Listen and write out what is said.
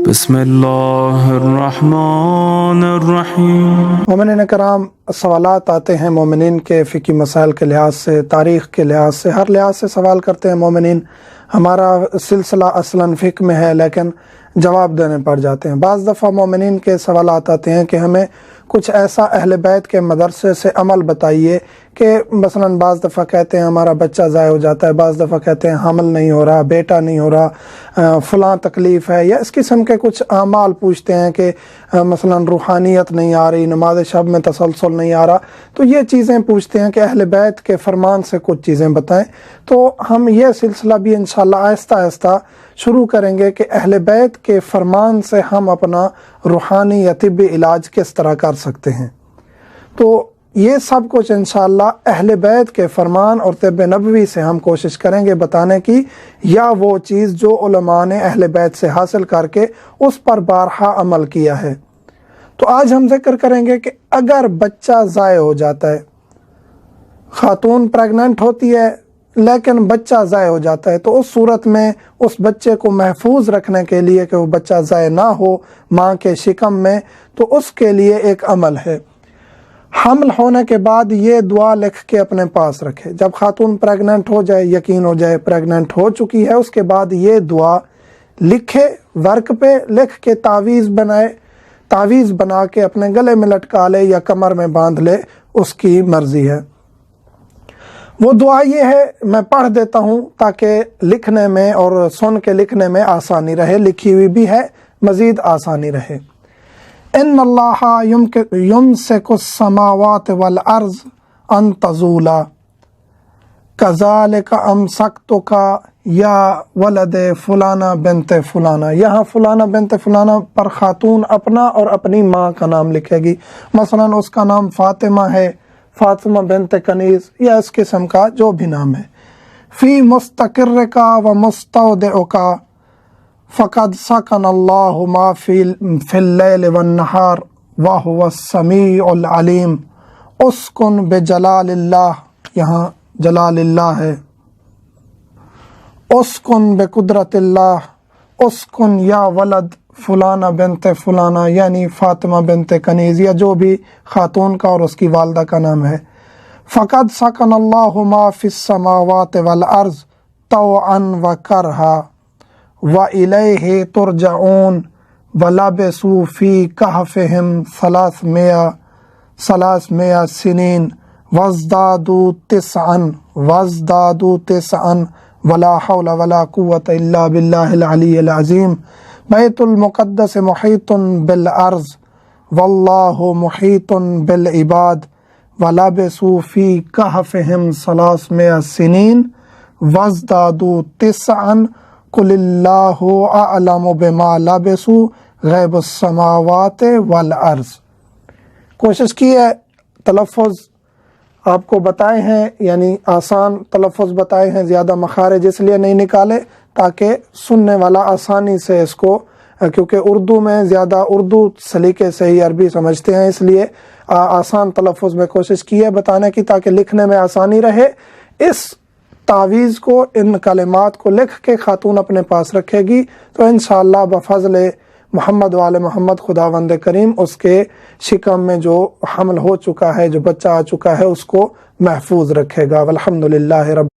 بسم اللہ الرحمن الرحیم۔ مومنین کرام، سوالات آتے ہیں مومنین کے فقہی مسائل کے لحاظ سے، تاریخ کے لحاظ سے، ہر لحاظ سے سوال کرتے ہیں مومنین۔ ہمارا سلسلہ اصلاً فقہ میں ہے لیکن جواب دینے پڑ جاتے ہیں۔ بعض دفعہ مومنین کے سوالات آتے ہیں کہ ہمیں کچھ ایسا اہل بیت کے مدرسے سے عمل بتائیے کہ مثلاً بعض دفعہ کہتے ہیں ہمارا بچہ ضائع ہو جاتا ہے، بعض دفعہ کہتے ہیں حمل نہیں ہو رہا، بیٹا نہیں ہو رہا، فلاں تکلیف ہے، یا اس قسم کے کچھ اعمال پوچھتے ہیں کہ مثلاً روحانیت نہیں آ رہی، نماز شب میں تسلسل نہیں آ رہا، تو یہ چیزیں پوچھتے ہیں کہ اہل بیت کے فرمان سے کچھ چیزیں بتائیں۔ تو ہم یہ سلسلہ بھی انشاءاللہ آہستہ آہستہ شروع کریں گے کہ اہل بیت کے فرمان سے ہم اپنا روحانی یا طبی علاج کس طرح کر سکتے ہیں۔ تو یہ سب کچھ انشاءاللہ اہل بیت کے فرمان اور طب نبوی سے ہم کوشش کریں گے بتانے کی، یا وہ چیز جو علماء نے اہل بیت سے حاصل کر کے اس پر بارہا عمل کیا ہے۔ تو آج ہم ذکر کریں گے کہ اگر بچہ ضائع ہو جاتا ہے، خاتون پریگننٹ ہوتی ہے لیکن بچہ ضائع ہو جاتا ہے، تو اس صورت میں اس بچے کو محفوظ رکھنے کے لیے کہ وہ بچہ ضائع نہ ہو ماں کے شکم میں، تو اس کے لیے ایک عمل ہے۔ حمل ہونے کے بعد یہ دعا لکھ کے اپنے پاس رکھے۔ جب خاتون پریگننٹ ہو جائے، یقین ہو جائے پریگننٹ ہو چکی ہے، اس کے بعد یہ دعا لکھے، ورق پہ لکھ کے تعویذ بنائے، تعویذ بنا کے اپنے گلے میں لٹکا لے یا کمر میں باندھ لے، اس کی مرضی ہے۔ وہ دعا یہ ہے، میں پڑھ دیتا ہوں تاکہ لکھنے میں اور سن کے لکھنے میں آسانی رہے، لکھی ہوئی بھی ہے مزید آسانی رہے۔ ان اللہ یمسک السماوات والارض ان تزولا کذالک امسکتک یا ولد فلانا بنت فلانا۔ یہاں فلانا بنت فلانا پر خاتون اپنا اور اپنی ماں کا نام لکھے گی، مثلا اس کا نام فاطمہ ہے، فاطمہ بنت کنیز، یا اس قسم کا جو بھی نام ہے۔ فی مستقرک و مستودعک فقد سکن اللہ ما فی اللیل والنہار وہو السمیع العلیم۔ اسکن بجلال اللہ، یہاں جلال اللہ ہے۔ اسکن بقدرت اللہ، اسکن یا ولد فلانا بنت فلانا، یعنی فاطمہ بنت کنیز یا جو بھی خاتون کا اور اس کی والدہ کا نام ہے۔ فقد سکن اللہ ما فی السماوات والارض طوعا وکرہا وإلیہ ترجعون ولبثوا فی کہفہم ثلاثمائة سنین وازدادوا تسعا ولا حول ولا قوة الا باللہ العلی العظیم۔ بیت المقدس محیط بالارض واللہ محیط بالعباد ولبثوا فی کہفہم 300 سنین وازدادوا تسعا قل اللہ اعلم بما لبثوا غیب السماوات والارض۔ کوشش کی ہے، تلفظ آپ کو بتائے ہیں، یعنی آسان تلفظ بتائے ہیں، زیادہ مخارج اس لیے نہیں نکالے تاکہ سننے والا آسانی سے اس کو، کیونکہ اردو میں زیادہ اردو سلیقے سے ہی عربی سمجھتے ہیں، اس لیے آسان تلفظ میں کوشش کی ہے بتانے کی تاکہ لکھنے میں آسانی رہے۔ اس تعویذ کو، ان کلمات کو لکھ کے خاتون اپنے پاس رکھے گی تو انشاءاللہ بفضل محمد وآل محمد خداوند کریم اس کے شکم میں جو حمل ہو چکا ہے، جو بچہ آ چکا ہے، اس کو محفوظ رکھے گا۔ والحمدللہ رب